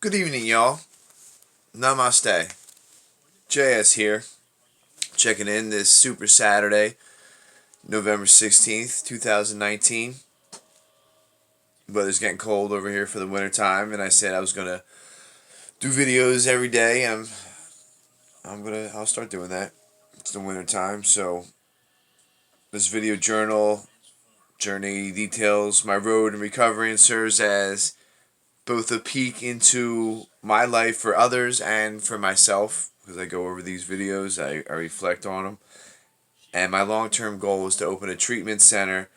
Good evening, y'all. Namaste. JS here, checking in this Super Saturday, November 16th, 2019. Weather's getting cold over here for the winter time, and I said I was going to do videos every day. I'll start doing that. It's the winter time, so this video journey details my road and recovery and serves as both a peek into my life for others and for myself. Because I go over these videos, I reflect on them. And my long-term goal is to open a treatment center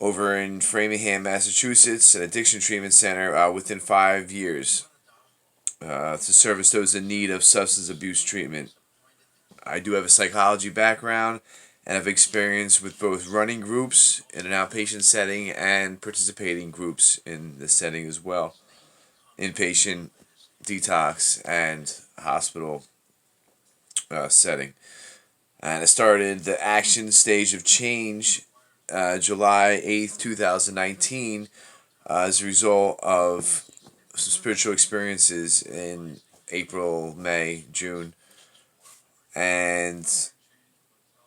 over in Framingham, Massachusetts, an addiction treatment center within 5 years to service those in need of substance abuse treatment. I do have a psychology background and have experience with both running groups in an outpatient setting and participating groups in the setting as well. Inpatient, detox, and hospital setting. And I started the action stage of change July 8th, 2019, as a result of some spiritual experiences in April, May, June. And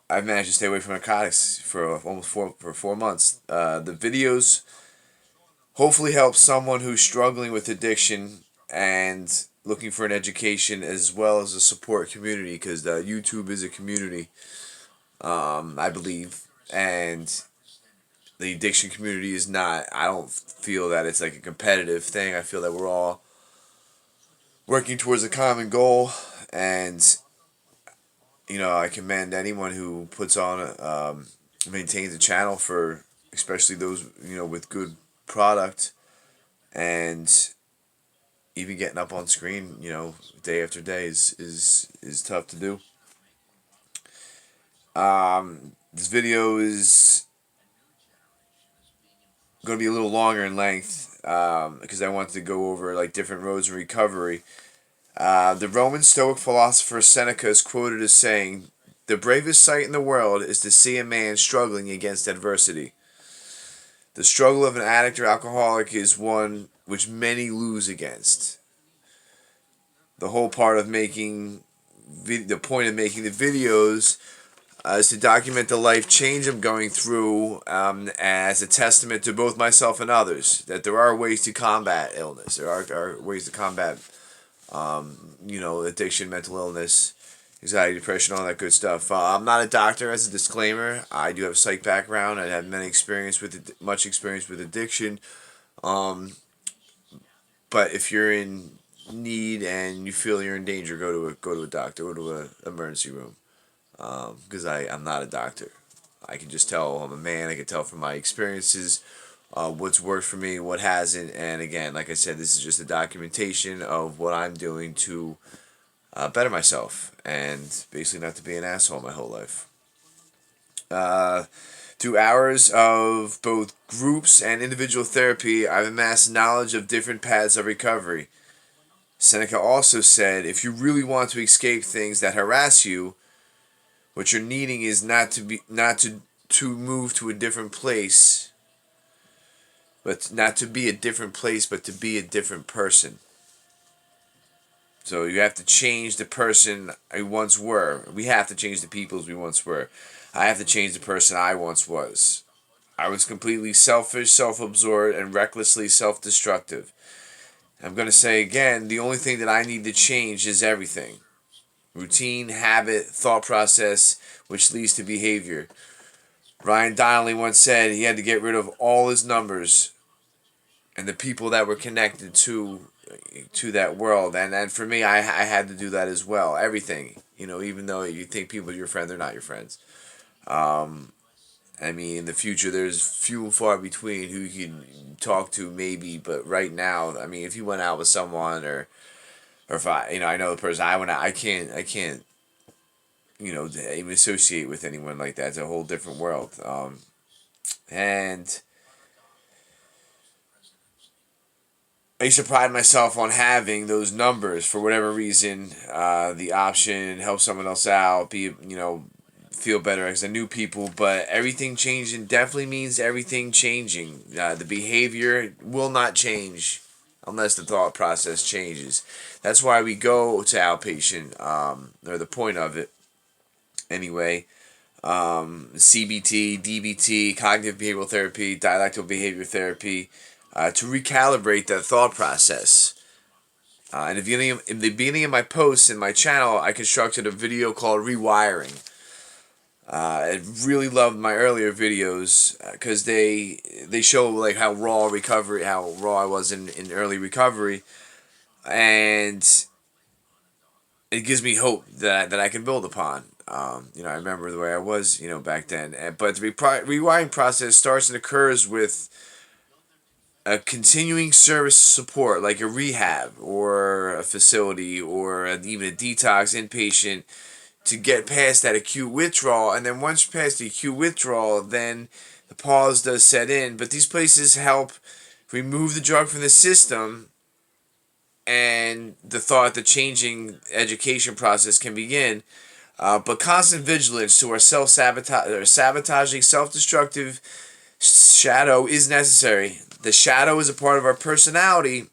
I've managed to stay away from narcotics for almost 4 months. The videos hopefully help someone who's struggling with addiction and looking for an education as well as a support community, because YouTube is a community, I believe, and the addiction community is not. I don't feel that it's like a competitive thing. I feel that we're all working towards a common goal, and I commend anyone who puts on maintains a channel for, especially those with good product, and even getting up on screen day after day is tough to do. This video is going to be a little longer in length because I wanted to go over like different roads of recovery. The Roman Stoic philosopher Seneca is quoted as saying, "The bravest sight in the world is to see a man struggling against adversity. The struggle of an addict or alcoholic is one which many lose against." The whole part of the point of making the videos is to document the life change I'm going through as a testament to both myself and others, that there are ways to combat illness. There are ways to combat, addiction, mental illness, anxiety, depression, all that good stuff. I'm not a doctor, as a disclaimer. I do have a psych background. I have much experience with addiction. But if you're in need and you feel you're in danger, go to a doctor, go to an emergency room. Because I'm not a doctor. I can just tell I'm a man. I can tell from my experiences what's worked for me, what hasn't. And again, like I said, this is just a documentation of what I'm doing to better myself and basically not to be an asshole my whole life. 2 hours of both groups and individual therapy, I've amassed knowledge of different paths of recovery. Seneca also said, if you really want to escape things that harass you, what you're needing is not to move to a different place, but not to be a different place, but to be a different person. So you have to change the person I once were. We have to change the peoples we once were. I have to change the person I once was. I was completely selfish, self-absorbed, and recklessly self-destructive. I'm going to say again, the only thing that I need to change is everything. Routine, habit, thought process, which leads to behavior. Ryan Donnelly once said he had to get rid of all his numbers and the people that were connected to that world. And for me, I had to do that as well. Everything. Even though you think people are your friend, they're not your friends. In the future, there's few and far between who you can talk to, maybe. But right now, if you went out with someone or if I know the person I went out, I can't even associate with anyone like that. It's a whole different world. And I used to pride myself on having those numbers for whatever reason, the option, help someone else out, feel better as I knew people. But everything changing definitely means everything changing. The behavior will not change. unless the thought process changes. That's why we go to outpatient, or the point of it, anyway. CBT, DBT, cognitive behavioral therapy, dialectical behavior therapy, to recalibrate that thought process. In the beginning of my posts in my channel, I constructed a video called Rewiring. I really loved my earlier videos because they show like how raw I was in early recovery, and it gives me hope that I can build upon. I remember the way I was, back then. But the rewiring process starts and occurs with a continuing service support, like a rehab or a facility or even a detox inpatient, to get past that acute withdrawal. And then once you're past the acute withdrawal, then the pause does set in. But these places help remove the drug from the system, and the changing education process can begin. But constant vigilance to our sabotaging, self-destructive shadow is necessary. The shadow is a part of our personality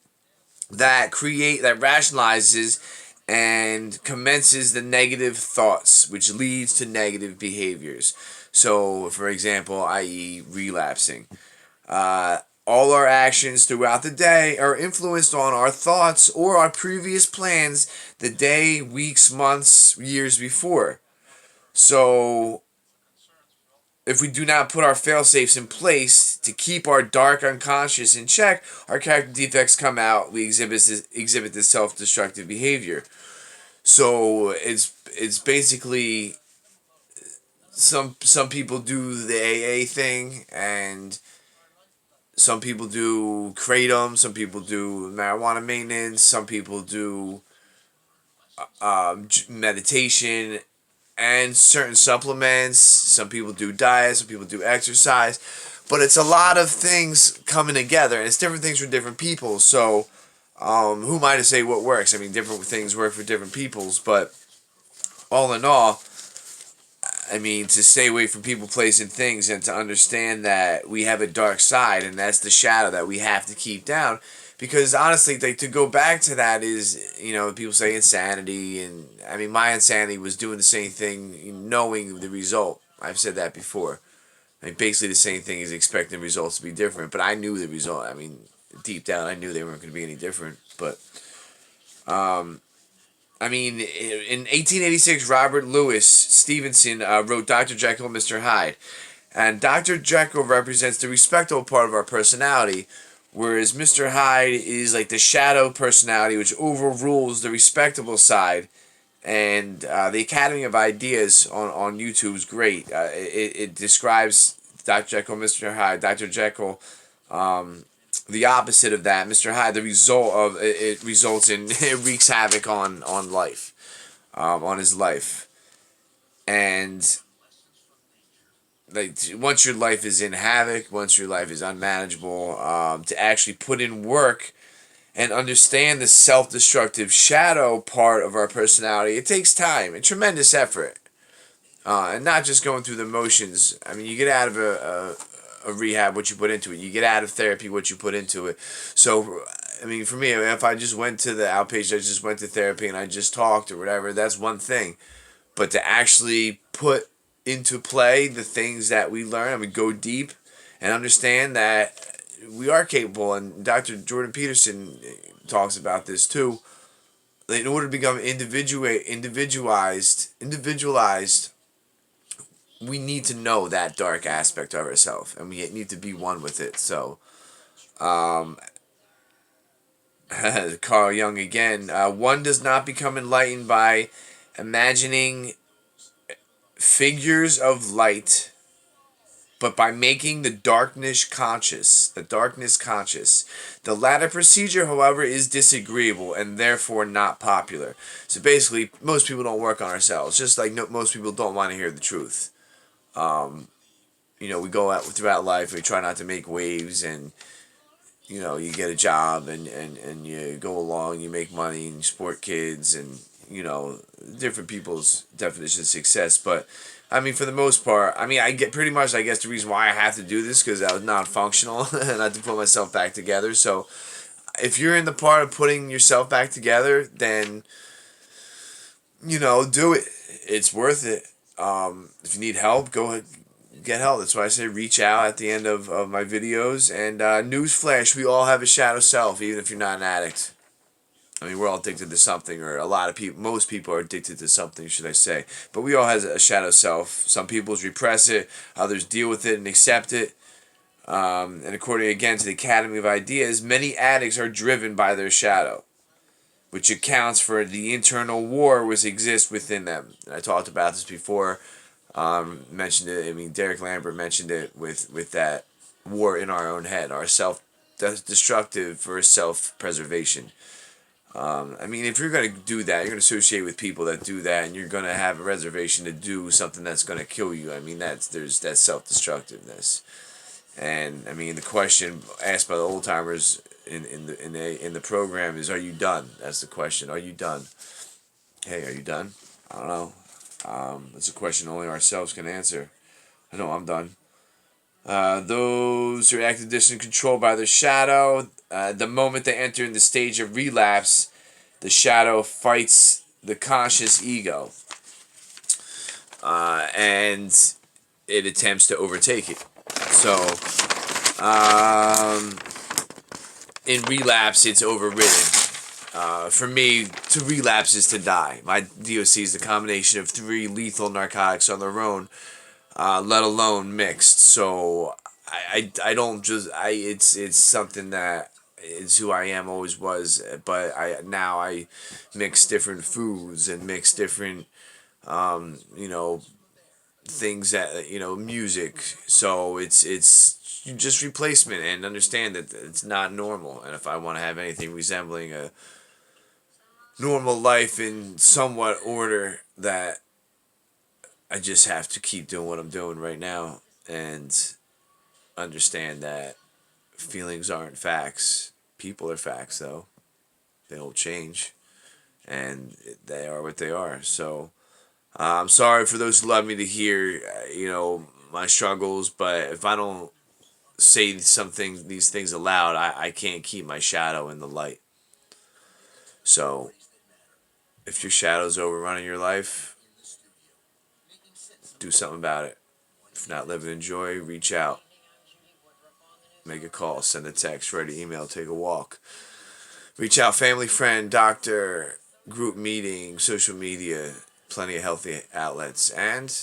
that rationalizes and commences the negative thoughts, which leads to negative behaviors. So, for example, i.e., relapsing. All our actions throughout the day are influenced on our thoughts or our previous plans the day, weeks, months, years before. So, if we do not put our fail-safes in place to keep our dark unconscious in check, our character defects come out. We exhibit this self-destructive behavior. So it's basically some people do the AA thing, and some people do kratom, some people do marijuana maintenance, some people do meditation and certain supplements. Some people do diet, some people do exercise, but it's a lot of things coming together, and it's different things for different people. So, who am I to say what works? I mean, different things work for different peoples, but all in all, I mean, to stay away from people, place, and things, and to understand that we have a dark side, and that's the shadow that we have to keep down. Because honestly, to go back to that is, people say insanity, and I mean, my insanity was doing the same thing, knowing the result. I've said that before. I mean, basically the same thing as expecting results to be different, but I knew the result. I mean, deep down, I knew they weren't going to be any different. But, I mean, in 1886, Robert Louis Stevenson wrote Dr. Jekyll and Mr. Hyde. And Dr. Jekyll represents the respectable part of our personality, whereas Mr. Hyde is like the shadow personality, which overrules the respectable side. And the Academy of Ideas on YouTube is great. It describes Dr. Jekyll and Mr. Hyde. Dr. Jekyll, the opposite of that. Mr. Hyde, the result of it results in it wreaks havoc on life, on his life, and like once your life is in havoc, once your life is unmanageable, to actually put in work and understand the self-destructive shadow part of our personality, it takes time and tremendous effort, and not just going through the motions. I mean, you get out of a rehab what you put into it. You get out of therapy what you put into it. So, I mean, for me, if I just went to the outpatient, I just went to therapy and I just talked or whatever, that's one thing. But to actually put into play the things that we learn, I mean, go deep and understand that we are capable, and Dr. Jordan Peterson talks about this too. In order to become individualized, we need to know that dark aspect of ourselves, and we need to be one with it. So, Carl Jung again. One does not become enlightened by imagining figures of light, but by making the darkness conscious. The latter procedure, however, is disagreeable and therefore not popular. So basically, most people don't work on ourselves, just like most people don't want to hear the truth. We go out throughout life, we try not to make waves, and you get a job and you go along, you make money and you support kids, and different people's definition of success. But I mean, for the most part, I mean, I guess the reason why I have to do this, because I was non-functional and I had to put myself back together. So if you're in the part of putting yourself back together, then do it. It's worth it. If you need help, go ahead, get help. That's why I say reach out at the end of my videos. And newsflash, we all have a shadow self, even if you're not an addict. I mean, we're all addicted to something, or a lot of people, most people are addicted to something, should I say. But we all have a shadow self. Some people repress it, others deal with it and accept it. And according, again, to the Academy of Ideas, many addicts are driven by their shadow, which accounts for the internal war which exists within them. And I talked about this before, mentioned it. I mean, Derek Lambert mentioned it with that war in our own head, our self-destructive for self-preservation. I mean, if you're going to do that, you're going to associate with people that do that, and you're going to have a reservation to do something that's going to kill you. I mean, there's that self-destructiveness. And I mean, the question asked by the old timers in the program is, "Are you done?" That's the question. Are you done? Hey, are you done? I don't know. That's a question only ourselves can answer. I know I'm done. Those who are active addiction controlled by their shadow, the moment they enter in the stage of relapse, the shadow fights the conscious ego, and it attempts to overtake it. So, in relapse, it's overridden. For me, to relapse is to die. My DOC is the combination of 3 lethal narcotics on their own, let alone mixed. So I don't just it's something that is who I am, always was. But I mix different foods and mix different you know things that music. So it's just replacement, and understand that it's not normal. And if I want to have anything resembling a normal life in somewhat order, that I just have to keep doing what I'm doing right now and understand that feelings aren't facts. People are facts, though. They don't change, and they are what they are. So I'm sorry for those who love me to hear, my struggles. But if I don't say these things aloud, I can't keep my shadow in the light. So if your shadow's overrunning your life, do something about it. If not living in joy, reach out. Make a call, send a text, write an email, take a walk. Reach out, family, friend, doctor, group meeting, social media, plenty of healthy outlets. And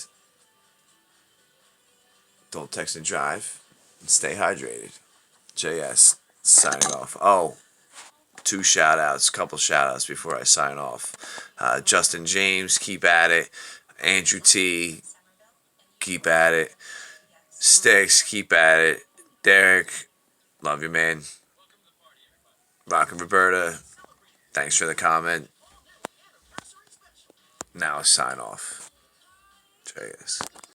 don't text and drive. And stay hydrated. JS, signing off. Oh, 2 shout outs, couple shout outs before I sign off. Justin James, keep at it. Andrew T, keep at it. Sticks, keep at it. Derek, love you, man. Rock and Roberta, thanks for the comment. Now sign off. JS.